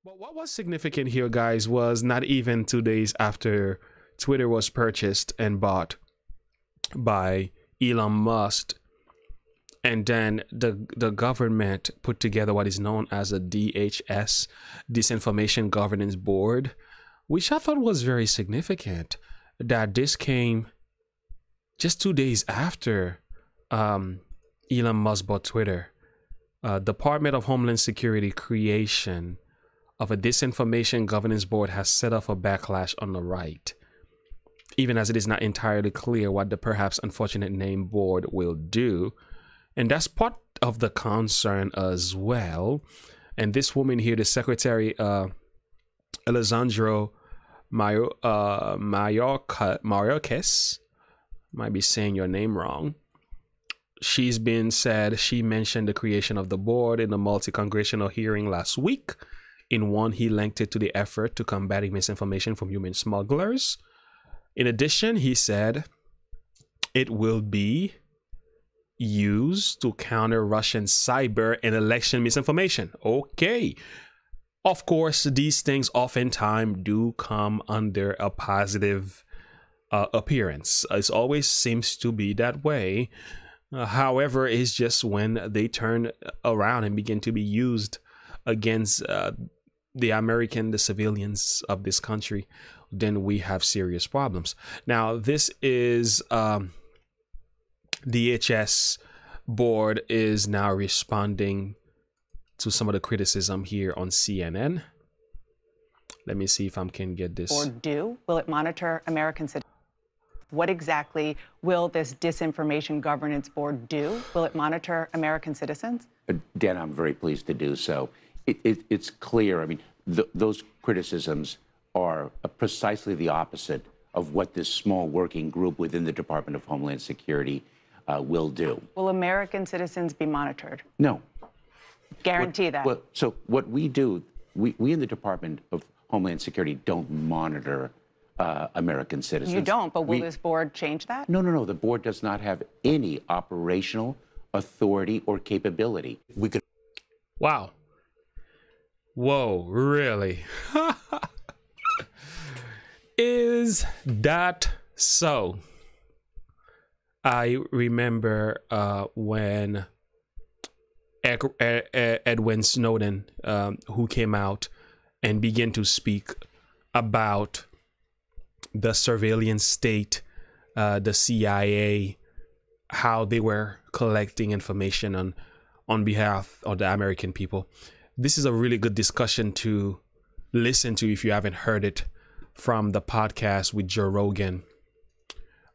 But what was significant here, guys, was not even 2 days after Twitter was purchased and bought by Elon Musk, and then the government put together what is known as a DHS, Disinformation Governance Board, which I thought was very significant, that this came just 2 days after Elon Musk bought Twitter. Department of Homeland Security creation of a Disinformation Governance Board has set off a backlash on the right, even as it is not entirely clear what the perhaps unfortunate name board will do. And that's part of the concern as well. And this woman here, the secretary, Alessandro Mayorkas, might be saying your name wrong. She mentioned the creation of the board in a multi-congressional hearing last week. In one, he linked it to the effort to combating misinformation from human smugglers. In addition, he said it will be used to counter Russian cyber and election misinformation. Okay. Of course, these things oftentimes do come under a positive appearance. It always seems to be that way. However, it's just when they turn around and begin to be used against the civilians of this country, then we have serious problems. Now, this is DHS board is now responding to some of the criticism here on CNN. Let me see if I can get this. Or do? Will it monitor American citizens? What exactly will this Disinformation Governance Board do? Will it monitor American citizens? Dan, I'm very pleased to do so. It's clear. I mean, those criticisms are precisely the opposite of what this small working group within the Department of Homeland Security will do. Will American citizens be monitored? No. Guarantee that. Well, so what we do, we in the Department of Homeland Security don't monitor American citizens. You don't, but will this board change that? No. The board does not have any operational authority or capability. We could. Wow. Whoa, really? Is that so? I remember when Edwin Snowden, who came out and began to speak about the surveillance state, the CIA, how they were collecting information on behalf of the American people. This is a really good discussion to listen to if you haven't heard it, from the podcast with Joe Rogan.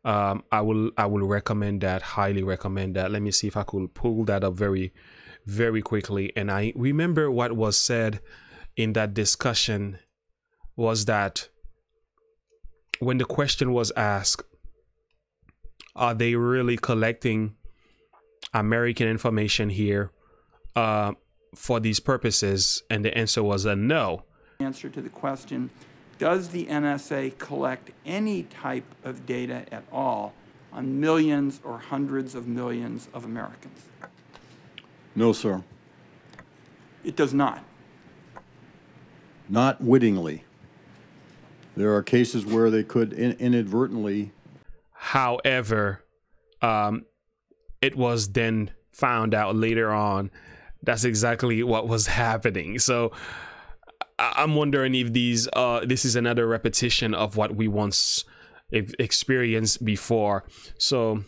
I will recommend that, highly recommend that. Let me see if I could pull that up very, very quickly. And I remember what was said in that discussion was that when the question was asked, are they really collecting American information here for these purposes? And the answer was a no. Answer to the question, does the NSA collect any type of data at all on millions or hundreds of millions of Americans? No, sir. It does not. Not wittingly. There are cases where they could inadvertently. However, it was then found out later on that's exactly what was happening. So I'm wondering if this is another repetition of what we once experienced before. So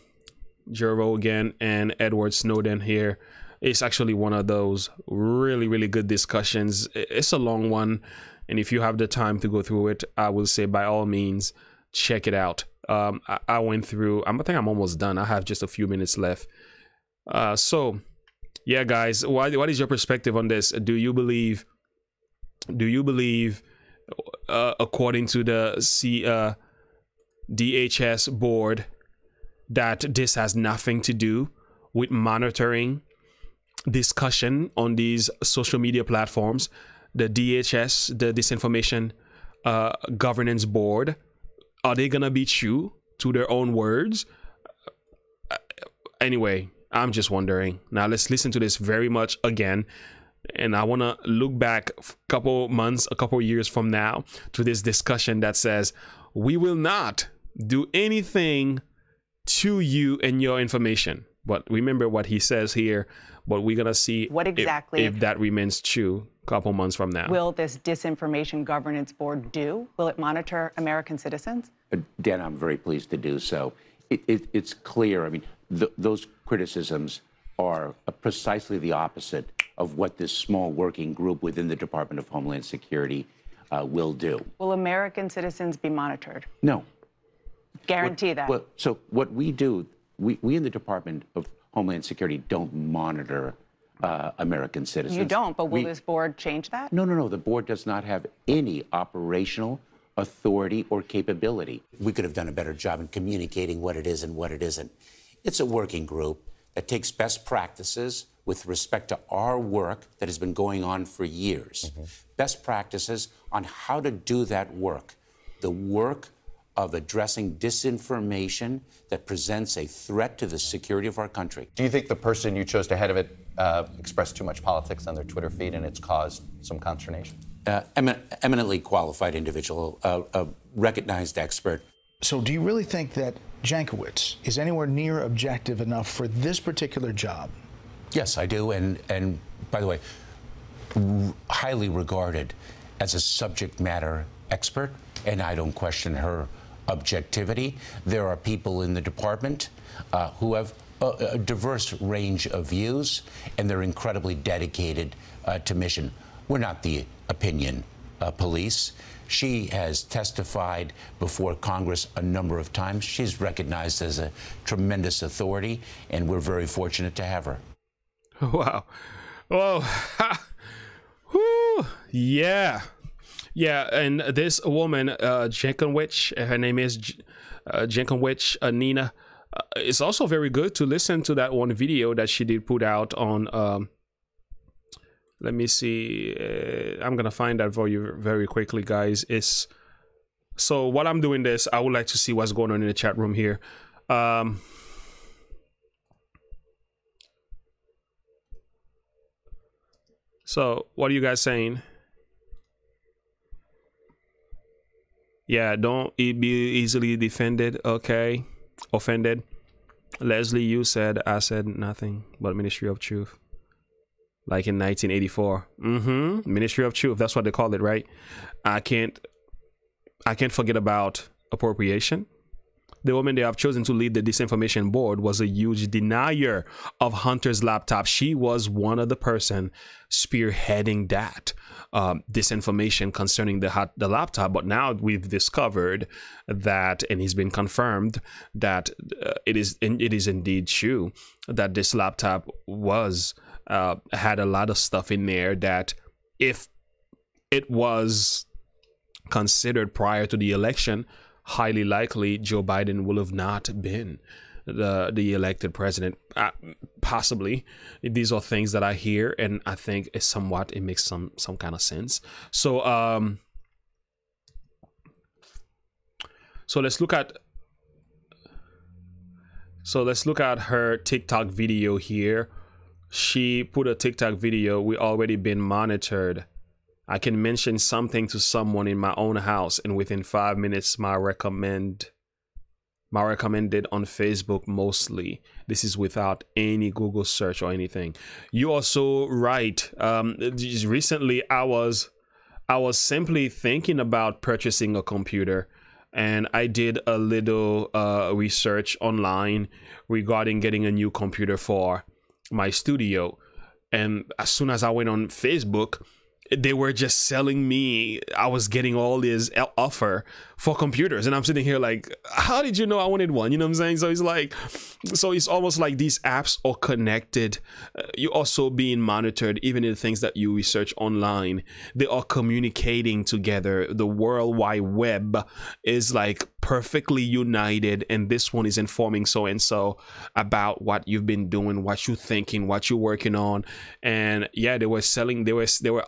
Joe Rogan and Edward Snowden here is actually one of those really, really good discussions. It's a long one, and if you have the time to go through it, I will say by all means check it out. I went through. I think I'm almost done. I have just a few minutes left. So yeah, guys, what is your perspective on this? Do you believe according to the DHS board that this has nothing to do with monitoring discussion on these social media platforms? The DHS, the Disinformation Governance Board, are they gonna be true to their own words? Anyway, I'm just wondering. Now let's listen to this very much again. And I want to look back a couple months, a couple years from now to this discussion that says we will not do anything to you and your information. But remember what he says here, but we're going to see what exactly if that remains true a couple months from now. Will this Disinformation Governance Board do? Will it monitor American citizens? Dan, I'm very pleased to do so. It's clear. I mean, those criticisms are precisely the opposite of what this small working group within the Department of Homeland Security will do. Will American citizens be monitored? No. Guarantee that. Well, so what we do, we in the Department of Homeland Security don't monitor American citizens. You don't, but will this board change that? No. The board does not have any operational authority or capability. We could have done a better job in communicating what it is and what it isn't. It's a working group that takes best practices with respect to our work that has been going on for years. Best practices on how to do that work. The work of addressing disinformation that presents a threat to the security of our country. Do you think the person you chose to head of it expressed too much politics on their Twitter feed and it's caused some consternation? Eminently qualified individual, a recognized expert. So do you really think that Jankowicz is anywhere near objective enough for this particular job? Yes, I do. And by the way, highly regarded as a subject matter expert, and I don't question her objectivity. There are people in the department who have a diverse range of views, and they're incredibly dedicated to mission. We're not the opinion police. She has testified before Congress a number of times. She's recognized as a tremendous authority, and we're very fortunate to have her. Wow. Oh, whew. Yeah. Yeah, and this woman, Jankowicz, her name is Jankowicz Nina. It's also very good to listen to that one video that she did put out on, let me see, I'm going to find that for you very quickly, guys. So while I'm doing this, I would like to see what's going on in the chat room here. So what are you guys saying? Yeah, don't be easily defended. Okay, offended. Leslie, you said, I said nothing but Ministry of Truth. Like in 1984. Ministry of Truth, that's what they called it, right? I can't forget about appropriation. The woman they have chosen to lead the Disinformation Board was a huge denier of Hunter's laptop. She was one of the person spearheading that disinformation concerning the laptop. But now we've discovered that, and it's been confirmed that it is indeed true that this laptop was had a lot of stuff in there that, if it was considered prior to the election, highly likely Joe Biden will have not been the elected president. Possibly. These are things that I hear, and I think it makes some kind of sense. So let's look at her TikTok video here. She put a TikTok video. We already been monitored. I can mention something to someone in my own house, and within 5 minutes, my recommended on Facebook mostly. This is without any Google search or anything. You are so right. Recently, I was simply thinking about purchasing a computer, and I did a little research online regarding getting a new computer for my studio. And as soon as I went on Facebook, they were just selling me. I was getting all this offer for computers, and I'm sitting here like, how did you know I wanted one? You know what I'm saying? So it's almost like these apps are connected. You're also being monitored. Even in the things that you research online, they are communicating together. The World Wide Web is like perfectly united, and this one is informing so and so about what you've been doing, what you're thinking, what you're working on. And yeah, they were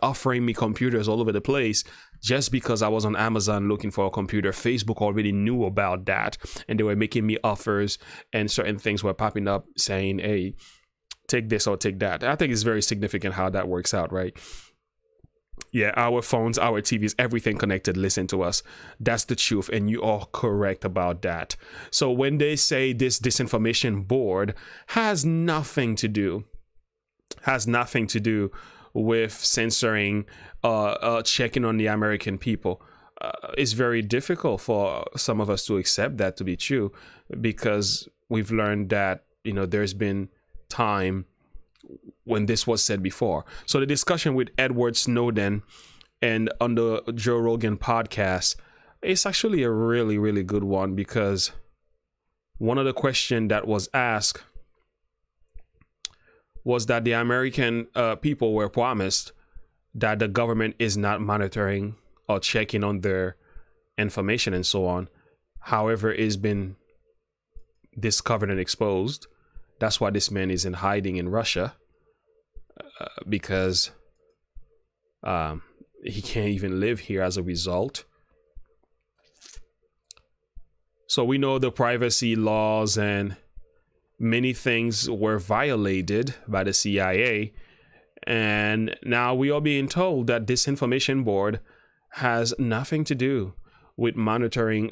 offering me computers all over the place just because I was on Amazon looking for a computer. Facebook already knew about that, and they were making me offers, and certain things were popping up saying, hey, take this or take that. I think it's very significant how that works out, right? Yeah, our phones, our TVs, everything connected, listen to us. That's the truth, and you are correct about that. So when they say this disinformation board has nothing to do with censoring, checking on the American people, it's very difficult for some of us to accept that to be true, because we've learned that, you know, there's been time when this was said before. So the discussion with Edward Snowden and on the Joe Rogan podcast, it's actually a really, really good one, because one of the questions that was asked was that the American people were promised that the government is not monitoring or checking on their information and so on. However, it's been discovered and exposed. That's why this man is in hiding in Russia, because he can't even live here as a result. So we know the privacy laws and many things were violated by the CIA. And now we are being told that this information board has nothing to do with monitoring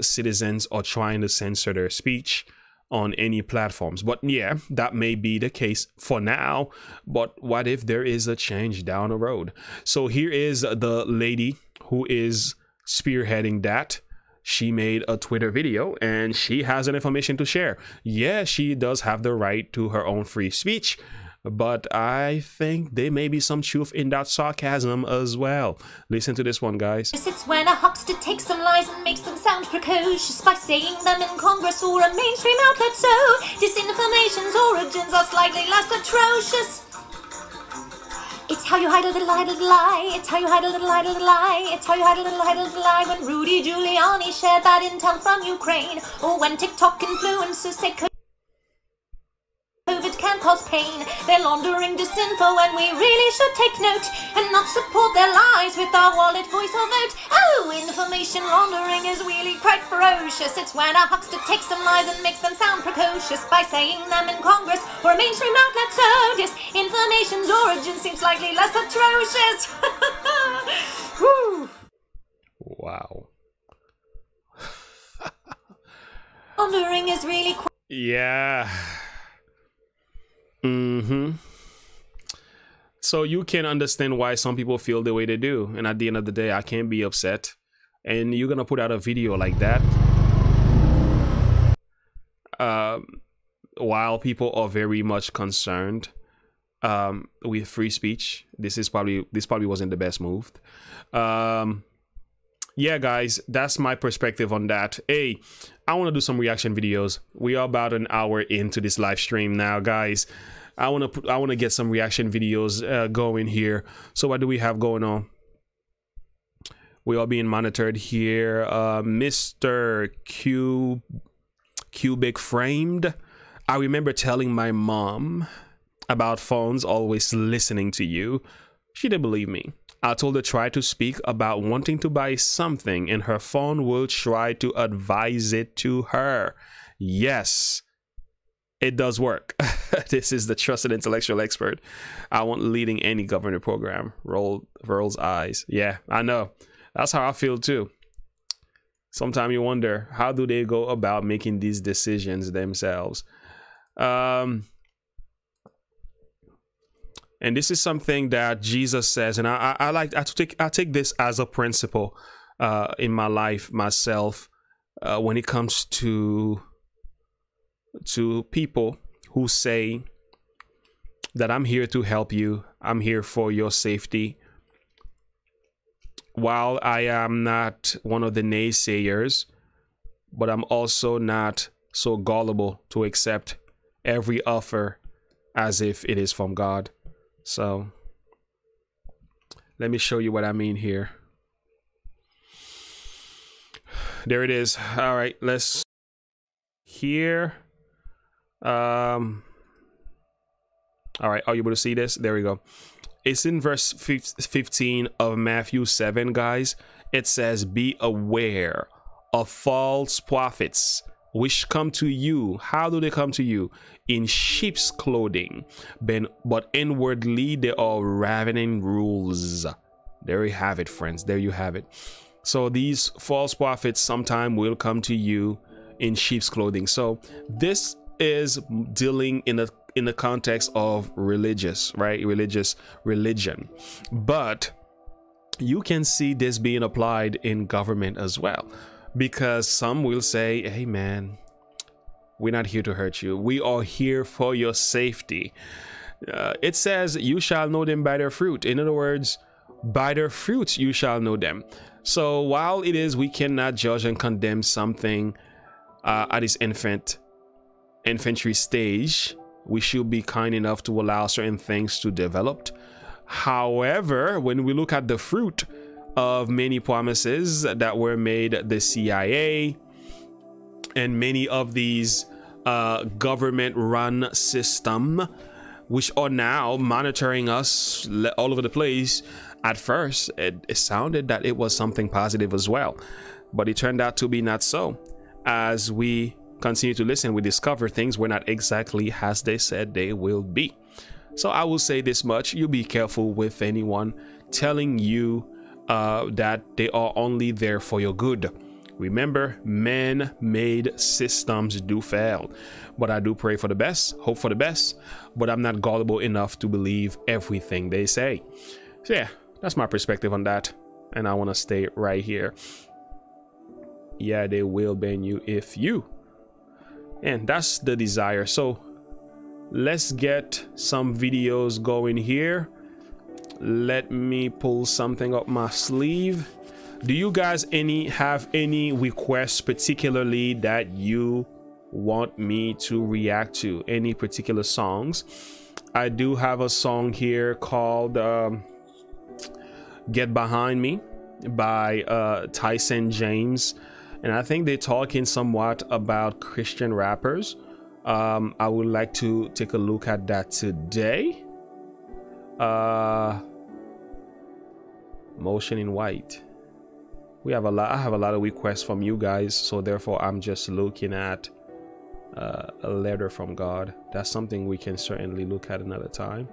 citizens or trying to censor their speech on any platforms. But yeah, that may be the case for now. But what if there is a change down the road? So here is the lady who is spearheading that. She made a Twitter video and she has an information to share. Yeah, she does have the right to her own free speech, but I think there may be some truth in that sarcasm as well. Listen to this one, guys. It's when a huckster takes some lies and makes them sound precocious by saying them in Congress or a mainstream outlet. So disinformation's origins are slightly less atrocious. It's how you hide a little lie. It's how you hide a little lie. It's how you hide a little lie. When Rudy Giuliani shared bad intel from Ukraine, or when TikTok influencers say COVID can cause pain. They're laundering disinfo and we really should take note and not support their lies with our wallet, voice or vote. Oh, information laundering is really quite ferocious. It's when a huckster takes some lies and makes them sound precocious by saying them in Congress or a mainstream outlet. So disinformation's origin seems slightly less atrocious. Woo. Wow. Laundering is really quite... Yeah. So you can understand why some people feel the way they do, and at the end of the day, I can't be upset. And you're gonna put out a video like that while people are very much concerned with free speech. This probably wasn't the best move. Yeah, guys, that's my perspective on that. Hey, I want to do some reaction videos. We are about an hour into this live stream now, guys. I want to get some reaction videos going here. So what do we have going on? We are being monitored here. Mr. Cubic Framed. I remember telling my mom about phones always listening to you. She didn't believe me. I told her try to speak about wanting to buy something and her phone will try to advise it to her. Yes, it does work. This is the trusted intellectual expert. I won't leading any government program. Rolls eyes. Yeah, I know. That's how I feel too. Sometimes you wonder, how do they go about making these decisions themselves? And this is something that Jesus says, and I take this as a principle in my life myself when it comes to people who say that I'm here to help you, I'm here for your safety. While I am not one of the naysayers, but I'm also not so gullible to accept every offer as if it is from God. So let me show you what I mean here. There it is. All right, let's here. All right, are you able to see this? There we go. It's in verse 15 of Matthew 7, guys. It says, be aware of false prophets which come to you. How do they come to you? In sheep's clothing, but inwardly they are ravening wolves. There you have it, friends. There you have it. So these false prophets sometime will come to you in sheep's clothing. So this is dealing in the context of religious, right? Religion. But you can see this being applied in government as well, because some will say, hey man, we're not here to hurt you. We are here for your safety. It says you shall know them by their fruit. In other words, by their fruits you shall know them. So while it is we cannot judge and condemn something at its infantry stage, we should be kind enough to allow certain things to develop. However, when we look at the fruit of many promises that were made, the CIA and many of these government-run system, which are now monitoring us all over the place, at first it sounded that it was something positive as well, but it turned out to be not so. As we continue to listen, we discover things were not exactly as they said they will be. So I will say this much: you be careful with anyone telling you that they are only there for your good. Remember, man-made systems do fail, but I do pray for the best, hope for the best, but I'm not gullible enough to believe everything they say. So yeah, that's my perspective on that, and I want to stay right here. Yeah, they will ban you if you, and that's the desire. So let's get some videos going here. Let me pull something up my sleeve. Do you guys have any requests particularly that you want me to react to? Any particular songs? I do have a song here called Get Behind Me by Tyson James, and I think they're talking somewhat about Christian rappers. I would like to take a look at that today. Motion in White. I have a lot of requests from you guys, so therefore I'm just looking at a letter from God. That's something we can certainly look at another time.